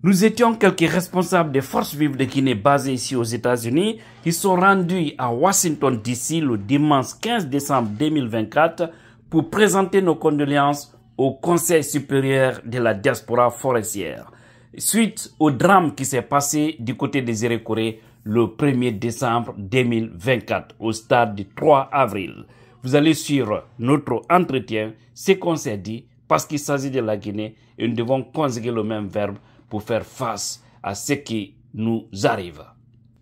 Nous étions quelques responsables des forces vives de Guinée basées ici aux États-Unis qui sont rendus à Washington DC le dimanche 15 décembre 2024 pour présenter nos condoléances au Conseil supérieur de la diaspora forestière, suite au drame qui s'est passé du côté des Zérékoré le 1er décembre 2024 au stade du 3 avril. Vous allez suivre notre entretien, ce qu'on s'est dit, parce qu'il s'agit de la Guinée et nous devons conjuguer le même verbe pour faire face à ce qui nous arrive.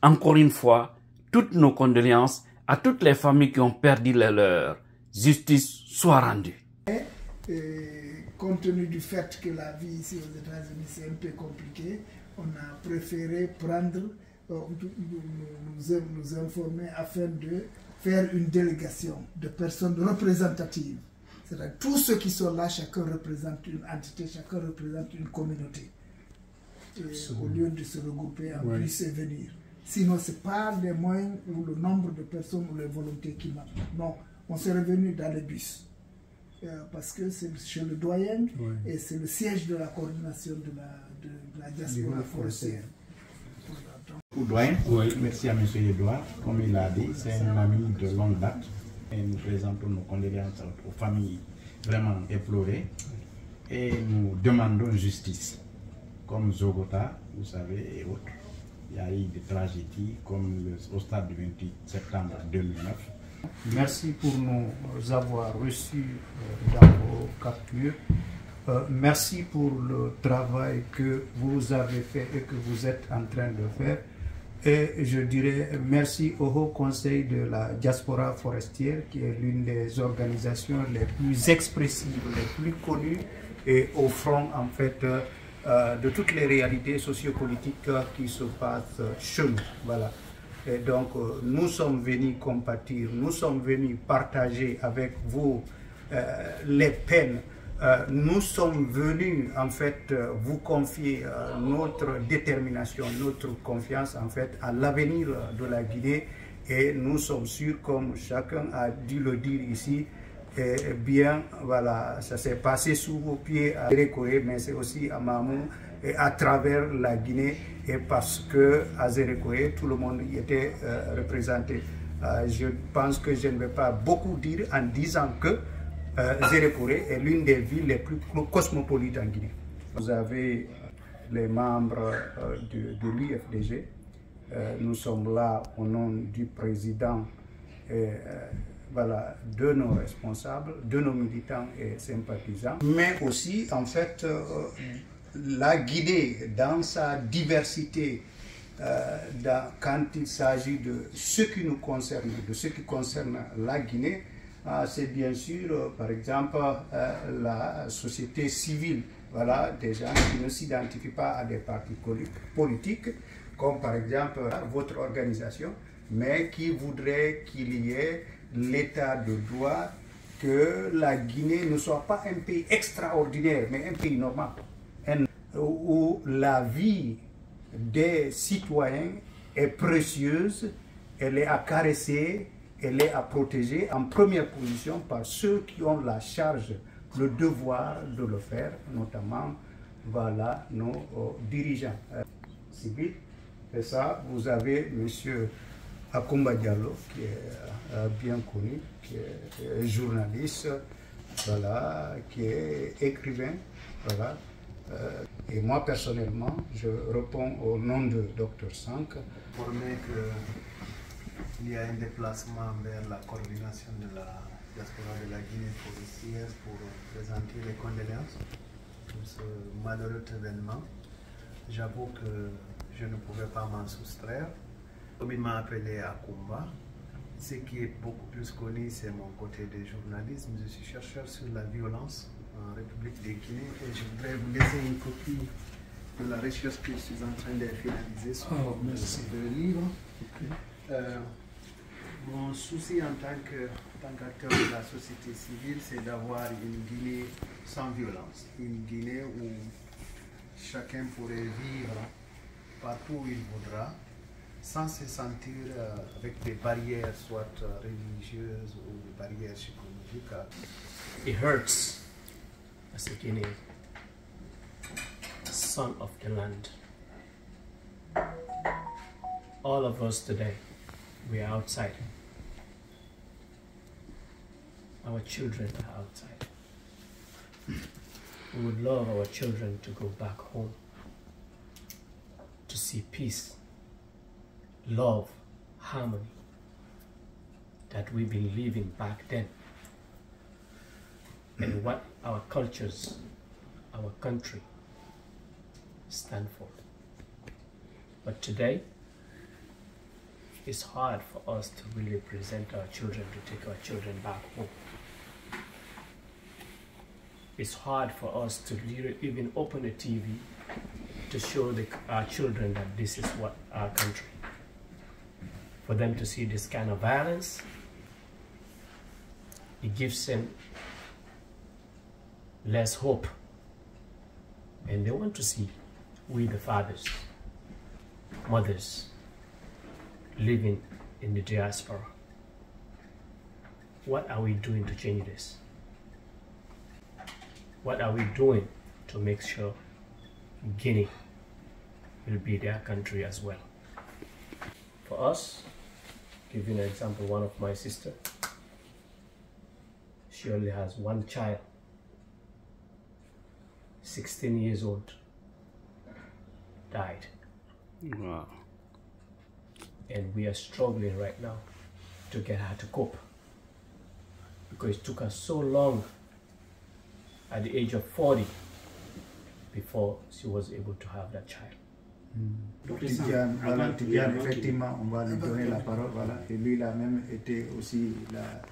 Encore une fois, toutes nos condoléances à toutes les familles qui ont perdu les leurs. Justice soit rendue. Compte tenu du fait que la vie ici aux États-Unis c'est un peu compliqué, on a préféré prendre, nous informer afin de faire une délégation de personnes représentatives. C'est-à-dire tous ceux qui sont là, chacun représente une entité, chacun représente une communauté. Au lieu de se regrouper en plus et venir. Sinon, ce n'est pas les moyens ou le nombre de personnes ou les volontés qui manquent. Non, on s'est revenu dans les bus. Parce que c'est chez le doyen et c'est le siège de la coordination de la diaspora forestière. Pour doyen, merci à M. Edouard. Comme il l'a dit, c'est un ami de longue date. Et nous présentons nos condoléances aux familles vraiment éplorées. Et nous demandons justice. Comme Zogota, vous savez, et autres. Il y a eu des tragédies comme au stade du 28 septembre 2009. Merci pour nous avoir reçus dans vos captures. Merci pour le travail que vous avez fait et que vous êtes en train de faire. Et je dirais merci au Haut Conseil de la diaspora forestière, qui est l'une des organisations les plus expressives, les plus connues et au front en fait de toutes les réalités sociopolitiques qui se passent chez nous. Voilà. Et donc nous sommes venus compatir, nous sommes venus partager avec vous les peines. Nous sommes venus en fait vous confier notre détermination, notre confiance en fait à l'avenir de la Guinée, et nous sommes sûrs, comme chacun a dû le dire ici, et bien voilà, ça s'est passé sous vos pieds à Zérékoré, mais c'est aussi à Mamou et à travers la Guinée, et parce que à Zérékoré tout le monde y était représenté. Je pense que je ne vais pas beaucoup dire en disant que Zérékoré est l'une des villes les plus cosmopolites en Guinée. Vous avez les membres de l'UFDG. Nous sommes là au nom du président et voilà, de nos responsables, de nos militants et sympathisants. Mais aussi, en fait, la Guinée, dans sa diversité, quand il s'agit de ce qui nous concerne, de ce qui concerne la Guinée, c'est bien sûr, par exemple, la société civile. Voilà, des gens qui ne s'identifient pas à des partis politiques, comme par exemple votre organisation, mais qui voudraient qu'il y ait l'état de droit, que la Guinée ne soit pas un pays extraordinaire, mais un pays normal, où la vie des citoyens est précieuse, elle est à caresser, elle est à protéger en première position par ceux qui ont la charge, le devoir de le faire, notamment voilà, nos dirigeants civils. Et ça, vous avez M. Akoumba Diallo, qui est bien connu, qui est journaliste, voilà, qui est écrivain. Voilà. Et moi, personnellement, je réponds au nom de Dr Sank. Il y a un déplacement vers la coordination de la diaspora de la Guinée forestière pour présenter les condoléances pour ce malheureux événement. J'avoue que je ne pouvais pas m'en soustraire. Comme il m'a appelé à Kumba, ce qui est beaucoup plus connu, c'est mon côté de journalisme. Je suis chercheur sur la violence en République de Guinée et je voudrais vous laisser une copie de la recherche que je suis en train de finaliser sur le livre. Mon souci en tant qu'acteur de la société civile, c'est d'avoir une Guinée sans violence, une Guinée où chacun pourrait vivre partout où il voudra, sans se sentir avec des barrières, soit religieuses ou des barrières psychologiques. It hurts as a Guinean. So son of the land. All of us today, we are outside. Our children are outside. We would love our children to go back home, to see peace, love, harmony that we've been living back then, and what our cultures, our country stand for. But today, it's hard for us to really present our children, to take our children back home. It's hard for us to even open a TV to show our children that this is what our country. For them to see this kind of violence, it gives them less hope. And they want to see we, the fathers, mothers, living in the diaspora. What are we doing to change this? What are we doing to make sure Guinea will be their country as well? For us, give you an example, one of my sisters, she only has one child, 16 years old, died. Wow. And we are struggling right now to get her to cope, because it took us so long at the age of 40 before she was able to have that child. Tidjane, effectivement, on va lui donner la parole, voilà, et lui il a même été aussi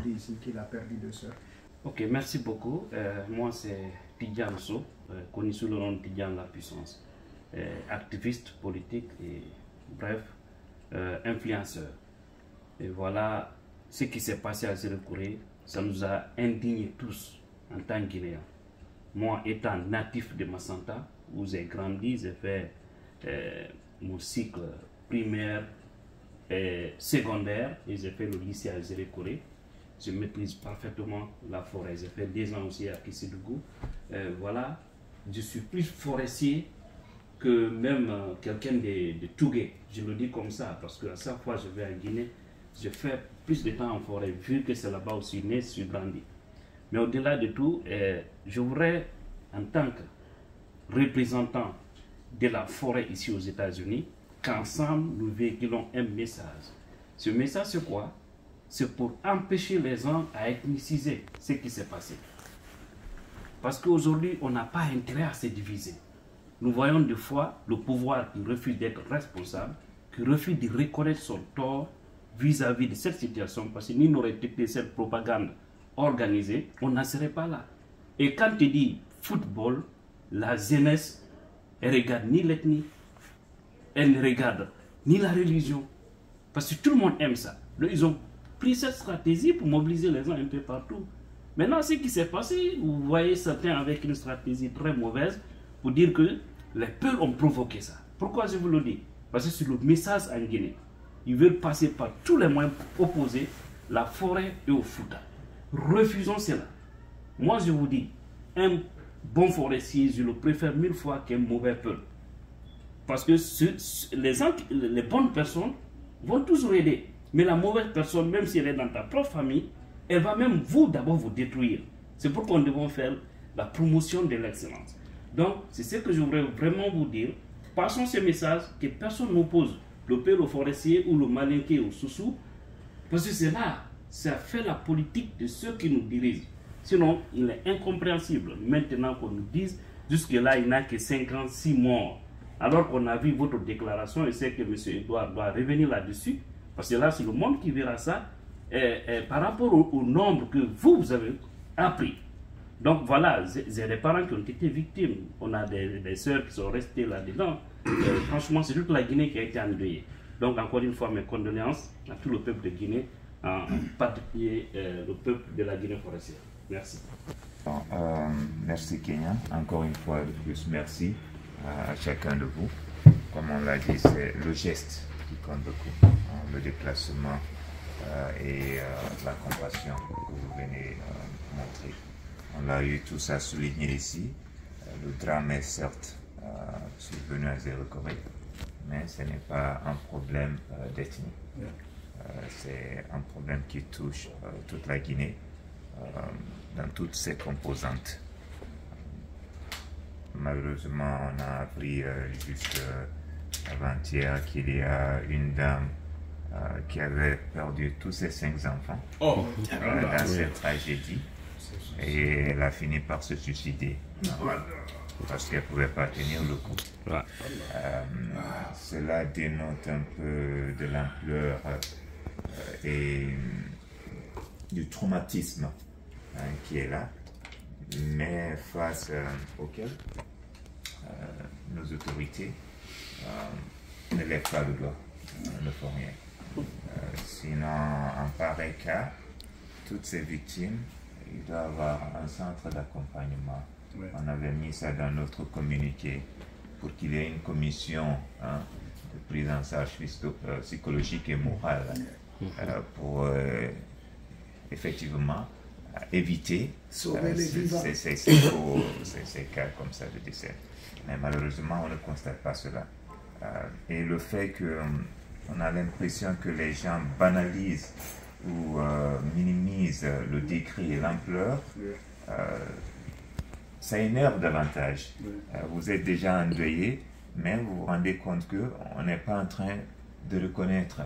dit ici qu'il a perdu deux sœurs. Ok, merci beaucoup. Moi c'est Tidjane So, connu sous le nom de Tidjane la puissance, activiste politique et bref, influenceur. Et voilà ce qui s'est passé à Sérékouré, ça nous a indignés tous en tant que Guinéens. Moi étant natif de Massanta, où j'ai grandi, j'ai fait mon cycle primaire et secondaire et j'ai fait le lycée à Sérékouré. Je maîtrise parfaitement la forêt. J'ai fait 2 ans aussi à Kissédougou. Voilà, je suis plus forestier que même quelqu'un de Tougué. Je le dis comme ça parce que à chaque fois que je vais en Guinée, je fais plus de temps en forêt vu que c'est là-bas où je suis né, je suis grandi. Mais au-delà de tout, je voudrais, en tant que représentant de la forêt ici aux États-Unis, qu'ensemble nous véhiculons un message. Ce message, c'est quoi? C'est pour empêcher les gens à ethniciser ce qui s'est passé. Parce qu'aujourd'hui, on n'a pas intérêt à se diviser. Nous voyons des fois le pouvoir qui refuse d'être responsable, qui refuse de reconnaître son tort vis-à-vis de cette situation, parce que nous n'aurions été cette propagande organisée, on n'en serait pas là. Et quand tu dis football, la jeunesse, elle ne regarde ni l'ethnie, elle ne regarde ni la religion, parce que tout le monde aime ça. Ils ont pris cette stratégie pour mobiliser les gens un peu partout. Maintenant, ce qui s'est passé, vous voyez certains avec une stratégie très mauvaise pour dire que les peuples ont provoqué ça. Pourquoi je vous le dis? Parce que c'est le message en Guinée. Ils veulent passer par tous les moyens pour opposer la forêt et au Fouta. Refusons cela. Moi, je vous dis, un bon forestier, je le préfère 1000 fois qu'un mauvais peuple. Parce que les bonnes personnes vont toujours aider. Mais la mauvaise personne, même si elle est dans ta propre famille, elle va même d'abord vous détruire. C'est pourquoi nous devons faire la promotion de l'excellence. Donc, c'est ce que je voudrais vraiment vous dire. Passons ce message que personne n'oppose le peuple au forestier ou le malinqué au soussou. Parce que c'est là, ça fait la politique de ceux qui nous dirigent. Sinon, il est incompréhensible maintenant qu'on nous dise jusque-là, il n'y a que 56 morts. Alors qu'on a vu votre déclaration et c'est que M. Edouard doit revenir là-dessus. Parce que là, c'est le monde qui verra ça par rapport au nombre que vous avez appris. Donc voilà, j'ai des parents qui ont été victimes. On a des sœurs qui sont restées là-dedans. Franchement, c'est toute la Guinée qui a été endeuillée. Donc encore une fois, mes condoléances à tout le peuple de Guinée, en particulier le peuple de la Guinée forestière. Merci. Merci Kenya. Encore une fois de plus, merci à chacun de vous. Comme on l'a dit, c'est le geste qui compte beaucoup. Le déplacement et la compassion que vous venez montrer. On l'a eu tous à souligner ici. Le drame est certes survenu à Zéro-Corée, mais ce n'est pas un problème d'ethnie. C'est un problème qui touche toute la Guinée dans toutes ses composantes. Malheureusement, on a appris juste avant-hier qu'il y a une dame qui avait perdu tous ses 5 enfants dans cette tragédie, et elle a fini par se suicider parce qu'elle ne pouvait pas tenir le coup. Cela dénote un peu de l'ampleur et du traumatisme qui est là, mais face auquel nos autorités ne lèvent pas le doigt, ne font rien. Sinon, en pareil cas, toutes ces victimes, il doit y avoir un centre d'accompagnement. On avait mis ça dans notre communiqué pour qu'il y ait une commission de prise en charge psychologique et morale pour effectivement éviter ces cas comme ça de décès. Mais malheureusement, on ne constate pas cela. Et le fait qu'on a l'impression que les gens banalisent ou minimisent le décret et l'ampleur, ça énerve davantage. Vous êtes déjà endeuillé, mais vous vous rendez compte qu'on n'est pas en train de reconnaître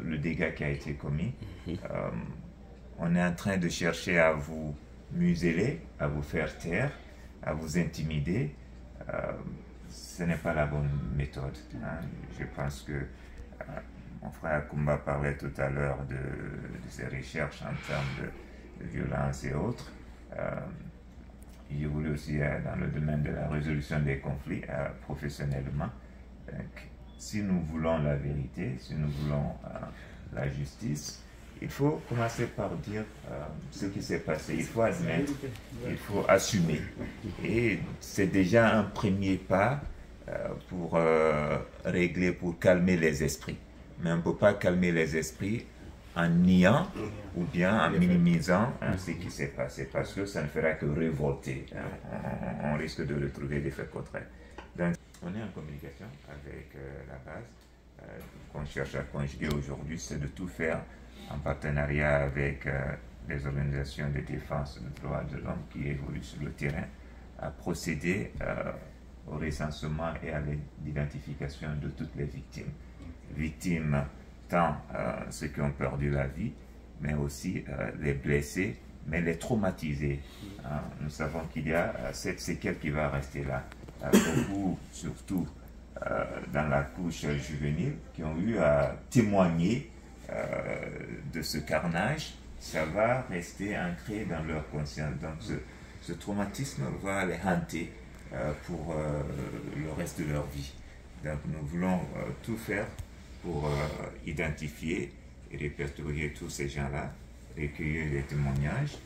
le dégât qui a été commis. On est en train de chercher à vous museler, à vous faire taire, à vous intimider. Ce n'est pas la bonne méthode. Je pense que mon frère Kumba parlait tout à l'heure de ses recherches en termes de violence et autres. Il évolue aussi dans le domaine de la résolution des conflits professionnellement. Donc, si nous voulons la vérité, si nous voulons la justice, il faut commencer par dire ce qui s'est passé. Il faut admettre, il faut assumer. Et c'est déjà un premier pas pour régler, pour calmer les esprits. Mais on ne peut pas calmer les esprits en niant ou bien en minimisant ce qui s'est passé, parce que ça ne fera que révolter. On risque de retrouver des faits contraires. Donc, on est en communication avec la base. Qu'on cherche à conjuguer aujourd'hui, c'est de tout faire en partenariat avec les organisations de défense des droits de l'homme qui évoluent sur le terrain, à procéder au recensement et à l'identification de toutes les victimes. Victimes, tant ceux qui ont perdu la vie, mais aussi les blessés, mais les traumatisés. Nous savons qu'il y a cette séquelle qui va rester là. Beaucoup, surtout dans la couche juvénile, qui ont eu à témoigner de ce carnage. Ça va rester ancré dans leur conscience. Donc ce traumatisme va les hanter pour le reste de leur vie. Donc nous voulons tout faire pour identifier et répertorier tous ces gens-là, recueillir les témoignages,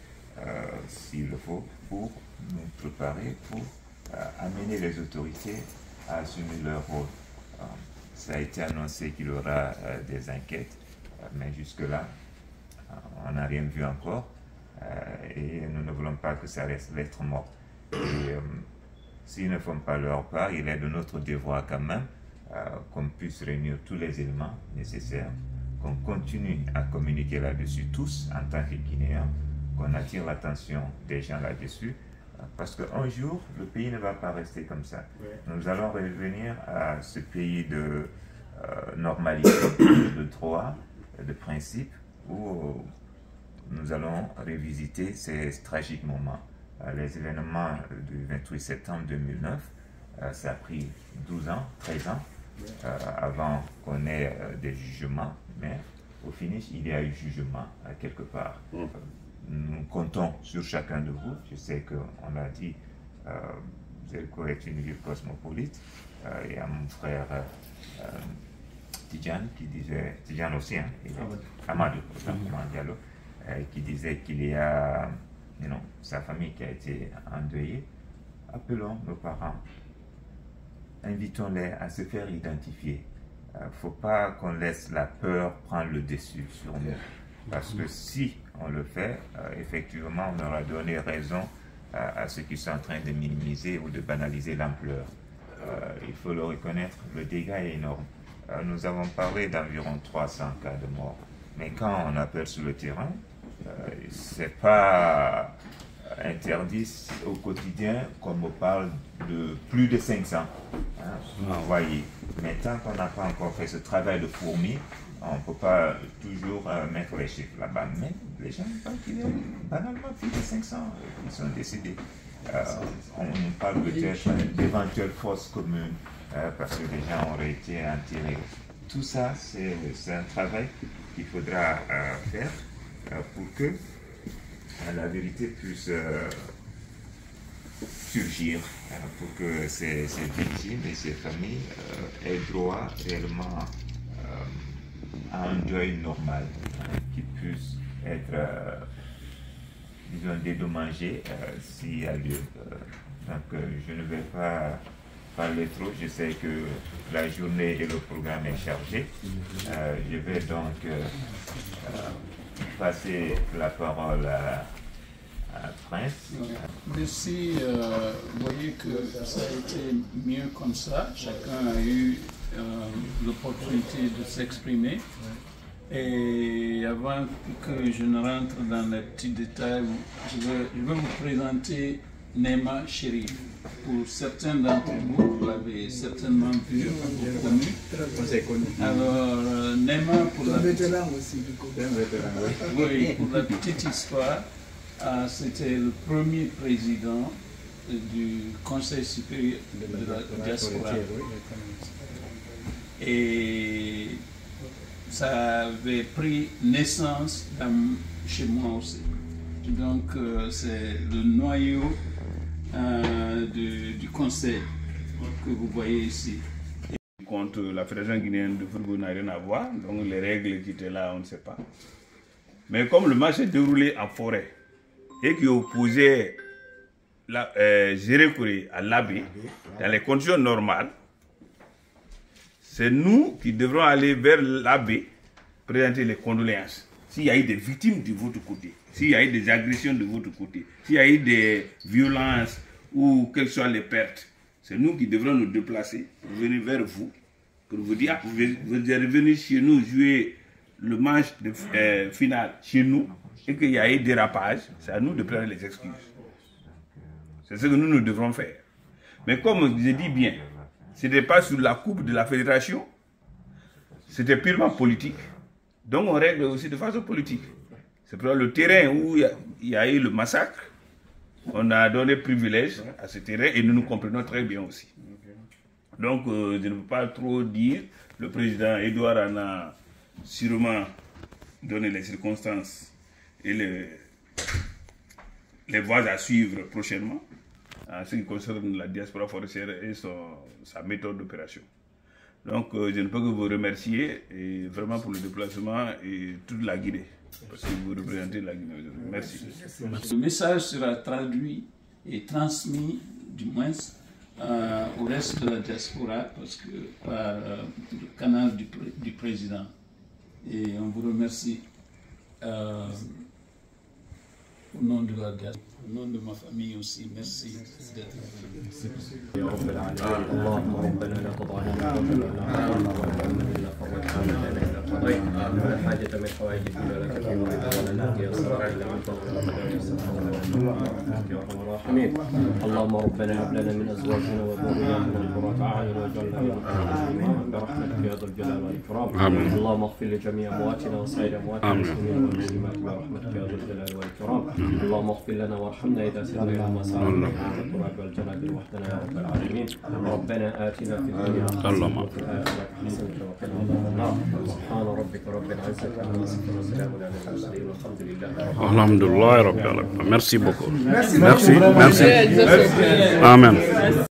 s'il le faut, pour nous préparer, pour amener les autorités à assumer leur rôle. Ça a été annoncé qu'il y aura des enquêtes, mais jusque-là, on n'a rien vu encore, et nous ne voulons pas que ça reste lettre morte. Et s'ils ne font pas leur part, il est de notre devoir quand même qu'on puisse réunir tous les éléments nécessaires, qu'on continue à communiquer là-dessus tous en tant que Guinéens, qu'on attire l'attention des gens là-dessus, parce qu'un jour, le pays ne va pas rester comme ça. Nous allons revenir à ce pays de normalité, de droit, de principe, où nous allons revisiter ces tragiques moments. Les événements du 28 septembre 2009, ça a pris 12 ans, 13 ans, avant qu'on ait des jugements, mais au finish, il y a eu jugement quelque part. Nous comptons sur chacun de vous. Je sais qu'on l'a dit, Zéro est une ville cosmopolite. Il y a mon frère Tidjane qui disait, Tidjane aussi, hein, Amadou Diallo, qui disait qu'il y a sa famille qui a été endeuillée. Appelons nos parents, invitons-les à se faire identifier. Il ne faut pas qu'on laisse la peur prendre le dessus sur nous. Parce que si on le fait, effectivement, on aura donné raison à ceux qui sont en train de minimiser ou de banaliser l'ampleur. il faut le reconnaître, le dégât est énorme. Nous avons parlé d'environ 300 cas de mort. Mais quand on appelle sur le terrain, c'est pas interdit au quotidien comme on parle de plus de 500 envoyés. Mais tant qu'on n'a pas encore fait ce travail de fourmi, on ne peut pas toujours mettre les chiffres là-bas. Mais les gens parlent qu'il y a banalement plus de 500 qui sont décédés. On parle peut-être d'éventuelles fausses communes parce que les gens auraient été enterrés. Tout ça, c'est un travail qu'il faudra faire pour que la vérité puisse surgir, pour que ces victimes et ces familles aient droit réellement à un deuil normal, qui puisse être, disons, dédommagé s'il y a lieu. Donc je ne vais pas parler trop, je sais que la journée et le programme est chargé. Je vais donc passer la parole à Prince. Merci. Vous voyez que ça a été mieux comme ça. Chacun a eu l'opportunité de s'exprimer. Et avant que je ne rentre dans les petits détails, je vais vous présenter Nema Chérif. Pour certains d'entre vous, vous l'avez certainement vu ou connu. Alors, Nema, pour la petite histoire, c'était le premier président du Conseil supérieur de la diaspora. Et ça avait pris naissance chez moi aussi. Donc, c'est le noyau du conseil que vous voyez ici. Contre la Fédération guinéenne de football n'a rien à voir, donc les règles qui étaient là, on ne sait pas. Mais comme le match est déroulé en forêt et qui opposait Gérékouré à l'Abbé dans les conditions normales, c'est nous qui devrons aller vers l'Abbé présenter les condoléances. S'il y a eu des victimes de votre côté, s'il y a eu des agressions de votre côté, s'il y a eu des violences ou quelles soient les pertes, c'est nous qui devrons nous déplacer pour venir vers vous, pour vous dire, vous êtes venus chez nous jouer le match final chez nous et qu'il y a eu dérapage, c'est à nous de prendre les excuses. C'est ce que nous devrons faire. Mais comme je dis bien, ce n'était pas sous la coupe de la fédération, c'était purement politique. Donc on règle aussi de façon politique. C'est pour le terrain où il y a eu le massacre, on a donné privilège à ce terrain et nous nous comprenons très bien aussi. Donc je ne peux pas trop dire, le président Edouard en a sûrement donné les circonstances et les voies à suivre prochainement en ce qui concerne la diaspora forestière et sa méthode d'opération. Donc je ne peux que vous remercier et vraiment pour le déplacement et toute la Guinée, parce que vous représentez la Guinée aujourd'hui. Merci. Le message sera traduit et transmis, du moins, au reste de la diaspora, parce que par le canal du président. Et on vous remercie au nom de la diaspora. Au nom de ma famille aussi, merci d'être venu. اللهم ربنا لا تضع لنا حاجة من حوائج الدنيا لك فيها ولنا فيها صلاح إلا أنت اللهم ربنا هب لنا من أزواجنا وذرياتنا قرة أعين واجعلنا للمتقين برحمتك يا ذا الجلال والإكرام. اللهم اغفر لجميع أمواتنا وسائر أموات المسلمين والمسلمات برحمتك يا ذا الجلال والإكرام. اللهم اغفر لنا وارحمنا إذا سرنا إلى ما سارنا التراب والجناب وحدنا يا رب العالمين. ربنا آتنا في الدنيا حسنة وفي الآخرة حسنة وقنا عذاب النار. سبحان ربك رب العزة عما يصفون وسلام على المرسلين والحمد لله الحمد لله رب العالمين. Merci beaucoup. Merci. Amen.